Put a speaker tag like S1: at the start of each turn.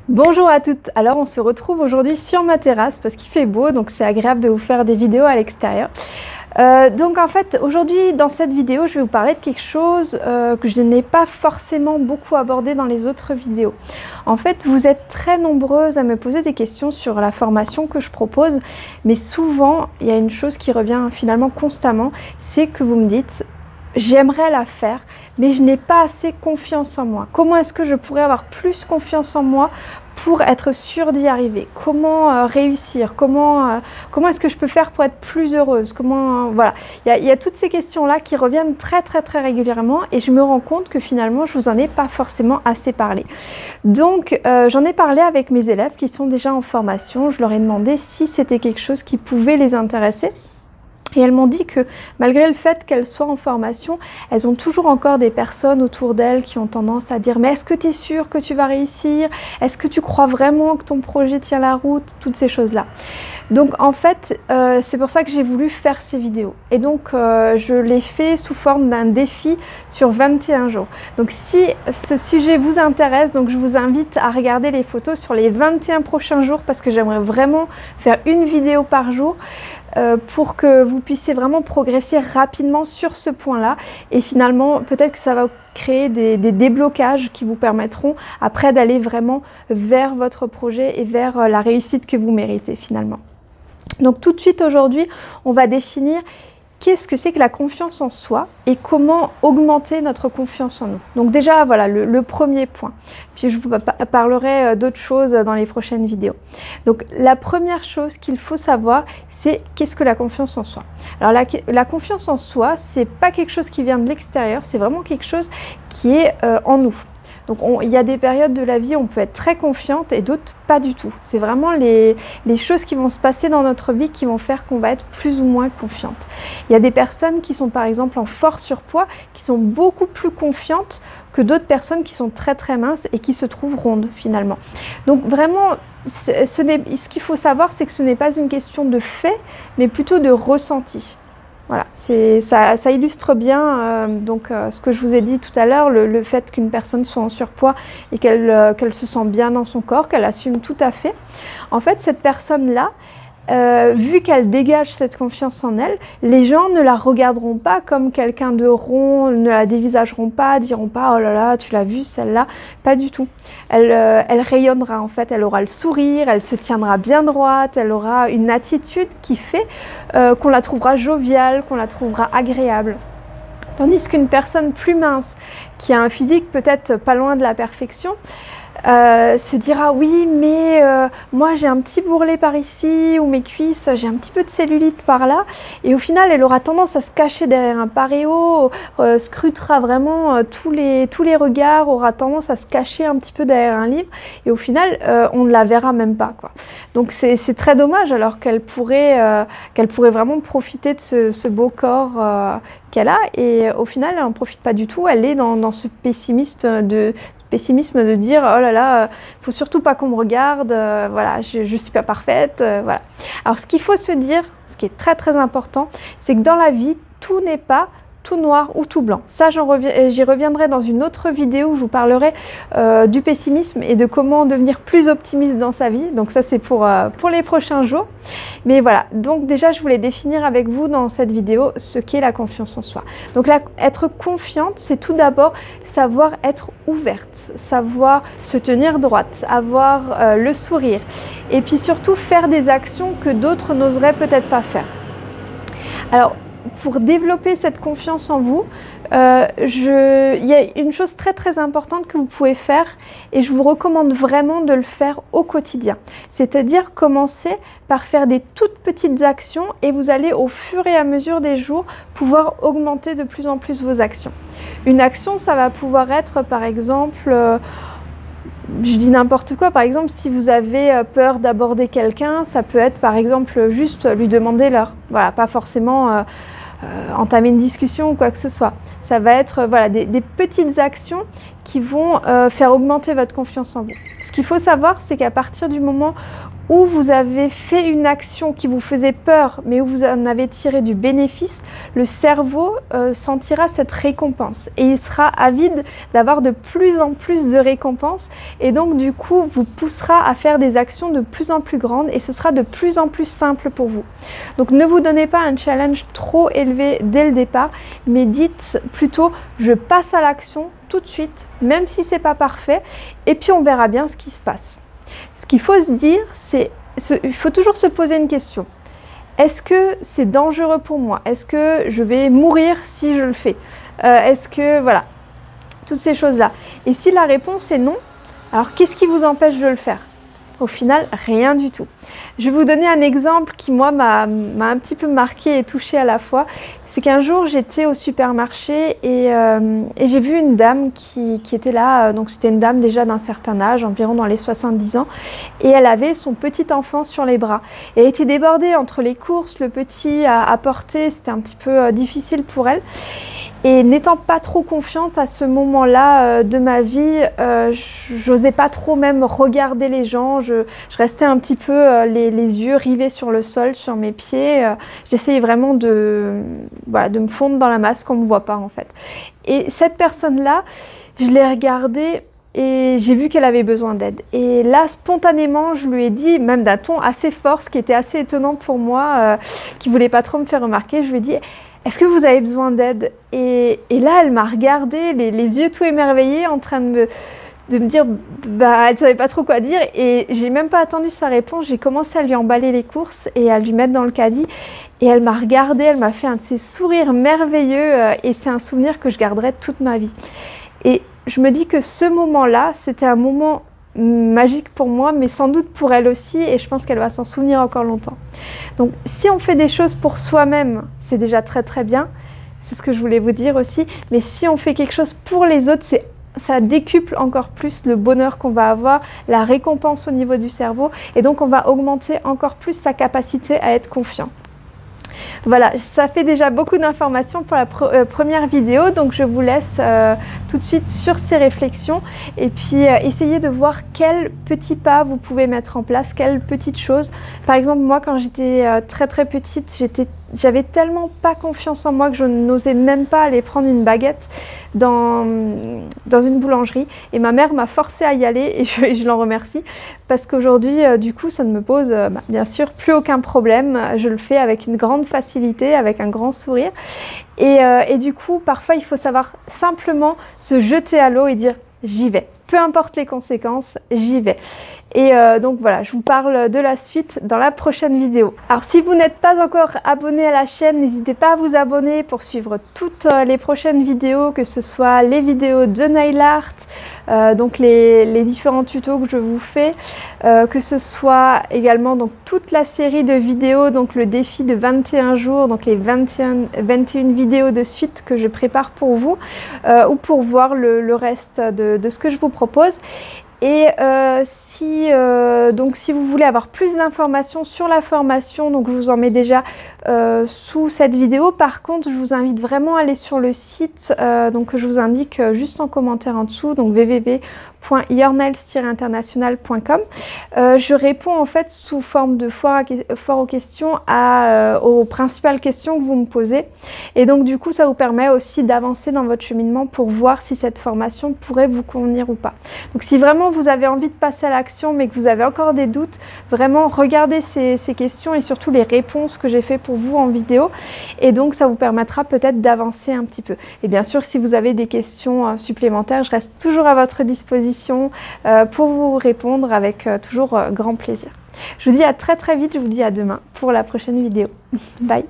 S1: Bonjour à toutes, alors on se retrouve aujourd'hui sur ma terrasse parce qu'il fait beau, donc c'est agréable de vous faire des vidéos à l'extérieur. Donc en fait aujourd'hui dans cette vidéo je vais vous parler de quelque chose que je n'ai pas forcément beaucoup abordé dans les autres vidéos. En fait vous êtes très nombreuses à me poser des questions sur la formation que je propose, mais souvent il y a une chose qui revient finalement constamment, c'est que vous me dites: j'aimerais la faire, mais je n'ai pas assez confiance en moi. Comment est-ce que je pourrais avoir plus confiance en moi pour être sûre d'y arriver? Comment réussir? Comment est-ce que je peux faire pour être plus heureuse? Voilà, il y a toutes ces questions-là qui reviennent très régulièrement et je me rends compte que finalement, je vous en ai pas forcément assez parlé. Donc, j'en ai parlé avec mes élèves qui sont déjà en formation. Je leur ai demandé si c'était quelque chose qui pouvait les intéresser. Et elles m'ont dit que malgré le fait qu'elles soient en formation, elles ont toujours encore des personnes autour d'elles qui ont tendance à dire: mais est-ce que tu es sûre que tu vas réussir? Est-ce que tu crois vraiment que ton projet tient la route? Toutes ces choses-là. Donc en fait, c'est pour ça que j'ai voulu faire ces vidéos. Et donc je l'ai fait sous forme d'un défi sur 21 jours. Donc si ce sujet vous intéresse, donc je vous invite à regarder les photos sur les 21 prochains jours parce que j'aimerais vraiment faire une vidéo par jour. Pour que vous puissiez vraiment progresser rapidement sur ce point-là. Et finalement, peut-être que ça va créer des déblocages qui vous permettront après d'aller vraiment vers votre projet et vers la réussite que vous méritez finalement. Donc tout de suite aujourd'hui, on va définir qu'est-ce que c'est que la confiance en soi et comment augmenter notre confiance en nous. Donc déjà, voilà le premier point. Puis je vous parlerai d'autres choses dans les prochaines vidéos. Donc la première chose qu'il faut savoir, c'est qu'est-ce que la confiance en soi. Alors la confiance en soi, c'est pas quelque chose qui vient de l'extérieur, c'est vraiment quelque chose qui est en nous. Donc il y a des périodes de la vie où on peut être très confiante et d'autres pas du tout. C'est vraiment les choses qui vont se passer dans notre vie qui vont faire qu'on va être plus ou moins confiante. Il y a des personnes qui sont par exemple en fort surpoids, qui sont beaucoup plus confiantes que d'autres personnes qui sont très minces et qui se trouvent rondes finalement. Donc vraiment, ce qu'il faut savoir, c'est que ce n'est pas une question de fait, mais plutôt de ressenti. Voilà, ça illustre bien ce que je vous ai dit tout à l'heure, le fait qu'une personne soit en surpoids et qu'elle se sent bien dans son corps, qu'elle assume tout à fait. En fait, cette personne-là, vu qu'elle dégage cette confiance en elle, les gens ne la regarderont pas comme quelqu'un de rond, ne la dévisageront pas, diront pas: oh là là, tu l'as vue celle-là, pas du tout. Elle rayonnera en fait, elle aura le sourire, elle se tiendra bien droite, elle aura une attitude qui fait qu'on la trouvera joviale, qu'on la trouvera agréable. Tandis qu'une personne plus mince, qui a un physique peut-être pas loin de la perfection, se dira: oui mais moi j'ai un petit bourrelet par ici, ou mes cuisses, j'ai un petit peu de cellulite par là, et au final elle aura tendance à se cacher derrière un paréo, scrutera vraiment tous les regards, aura tendance à se cacher un petit peu derrière un livre, et au final on ne la verra même pas, quoi. Donc c'est très dommage, alors qu'elle pourrait vraiment profiter de ce beau corps qu'elle a, et au final elle n'en profite pas du tout. Elle est dans ce pessimisme de dire: oh là là, faut surtout pas qu'on me regarde, voilà, je suis pas parfaite, voilà. Alors ce qu'il faut se dire, ce qui est très important, c'est que dans la vie, tout n'est pas tout noir ou tout blanc. Ça, j'y reviendrai dans une autre vidéo où je vous parlerai du pessimisme et de comment devenir plus optimiste dans sa vie. Donc ça, c'est pour les prochains jours. Mais voilà, donc déjà, je voulais définir avec vous dans cette vidéo ce qu'est la confiance en soi. Donc être confiante, c'est tout d'abord savoir être ouverte, savoir se tenir droite, avoir le sourire, et puis surtout faire des actions que d'autres n'oseraient peut-être pas faire. Alors, pour développer cette confiance en vous, il y a une chose très importante que vous pouvez faire, et je vous recommande vraiment de le faire au quotidien. C'est-à-dire commencer par faire des toutes petites actions, et vous allez au fur et à mesure des jours pouvoir augmenter de plus en plus vos actions. Une action, ça va pouvoir être par exemple... je dis n'importe quoi, par exemple si vous avez peur d'aborder quelqu'un, ça peut être par exemple juste lui demander l'heure. Voilà, pas forcément entamer une discussion ou quoi que ce soit. Ça va être voilà, des petites actions qui vont faire augmenter votre confiance en vous. Ce qu'il faut savoir, c'est qu'à partir du moment où vous avez fait une action qui vous faisait peur, mais où vous en avez tiré du bénéfice, le cerveau sentira cette récompense et il sera avide d'avoir de plus en plus de récompenses et donc du coup vous poussera à faire des actions de plus en plus grandes et ce sera de plus en plus simple pour vous. Donc ne vous donnez pas un challenge trop élevé dès le départ, mais dites plutôt je passe à l'action tout de suite, même si c'est pas parfait, et puis on verra bien ce qui se passe. Ce qu'il faut se dire, c'est il faut toujours se poser une question. Est-ce que c'est dangereux pour moi? Est-ce que je vais mourir si je le fais? Est-ce que, voilà, toutes ces choses-là. Et si la réponse est non, alors qu'est-ce qui vous empêche de le faire? Au final, rien du tout. Je vais vous donner un exemple qui, moi, m'a un petit peu marqué et touché à la fois. C'est qu'un jour, j'étais au supermarché et j'ai vu une dame qui était là. Donc, c'était une dame déjà d'un certain âge, environ dans les 70 ans. Et elle avait son petit enfant sur les bras. Et elle était débordée entre les courses, le petit à porter. C'était un petit peu difficile pour elle. Et n'étant pas trop confiante à ce moment-là de ma vie, j'osais pas trop même regarder les gens. Je restais un petit peu les yeux rivés sur le sol, sur mes pieds. J'essayais vraiment voilà, de me fondre dans la masse qu'on ne me voit pas en fait. Et cette personne-là, je l'ai regardée et j'ai vu qu'elle avait besoin d'aide. Et là, spontanément, je lui ai dit, même d'un ton assez fort, ce qui était assez étonnant pour moi, qui ne voulait pas trop me faire remarquer, je lui ai dit « Est-ce que vous avez besoin d'aide ?» Et là, elle m'a regardée, les yeux tout émerveillés, en train de me dire, bah, elle ne savait pas trop quoi dire. Et j'ai même pas attendu sa réponse, j'ai commencé à lui emballer les courses et à lui mettre dans le caddie. Et elle m'a regardée, elle m'a fait un de ces sourires merveilleux et c'est un souvenir que je garderai toute ma vie. Et je me dis que ce moment-là, c'était un moment magique pour moi, mais sans doute pour elle aussi, et je pense qu'elle va s'en souvenir encore longtemps. Donc si on fait des choses pour soi-même, c'est déjà très très bien, c'est ce que je voulais vous dire aussi, mais si on fait quelque chose pour les autres, ça décuple encore plus le bonheur qu'on va avoir, la récompense au niveau du cerveau, et donc on va augmenter encore plus sa capacité à être confiant. Voilà, ça fait déjà beaucoup d'informations pour la première vidéo, donc je vous laisse tout de suite sur ces réflexions et puis essayez de voir quels petits pas vous pouvez mettre en place, quelles petites choses. Par exemple, moi quand j'étais très petite, j'avais tellement pas confiance en moi que je n'osais même pas aller prendre une baguette dans une boulangerie et ma mère m'a forcée à y aller et je l'en remercie parce qu'aujourd'hui du coup ça ne me pose bien sûr plus aucun problème, je le fais avec une grande facilité, avec un grand sourire et du coup parfois il faut savoir simplement se jeter à l'eau et dire j'y vais, peu importe les conséquences, j'y vais. Et donc voilà, je vous parle de la suite dans la prochaine vidéo. Alors si vous n'êtes pas encore abonné à la chaîne, n'hésitez pas à vous abonner pour suivre toutes les prochaines vidéos, que ce soit les vidéos de nail art, donc les différents tutos que je vous fais, que ce soit également donc toute la série de vidéos, donc le défi de 21 jours, donc les 21 vidéos de suite que je prépare pour vous, ou pour voir le reste de ce que je vous propose. Et si vous voulez avoir plus d'informations sur la formation, donc je vous en mets déjà sous cette vidéo. Par contre, je vous invite vraiment à aller sur le site donc que je vous indique juste en commentaire en dessous, donc www.yournails-international.com. Je réponds en fait sous forme de foire aux questions aux principales questions que vous me posez. Et donc du coup, ça vous permet aussi d'avancer dans votre cheminement pour voir si cette formation pourrait vous convenir ou pas. Donc si vraiment vous avez envie de passer à l'action mais que vous avez encore des doutes, vraiment regardez ces questions et surtout les réponses que j'ai fait pour vous en vidéo et donc ça vous permettra peut-être d'avancer un petit peu. Et bien sûr, si vous avez des questions supplémentaires, je reste toujours à votre disposition pour vous répondre avec toujours grand plaisir. Je vous dis à très vite, je vous dis à demain pour la prochaine vidéo. Bye!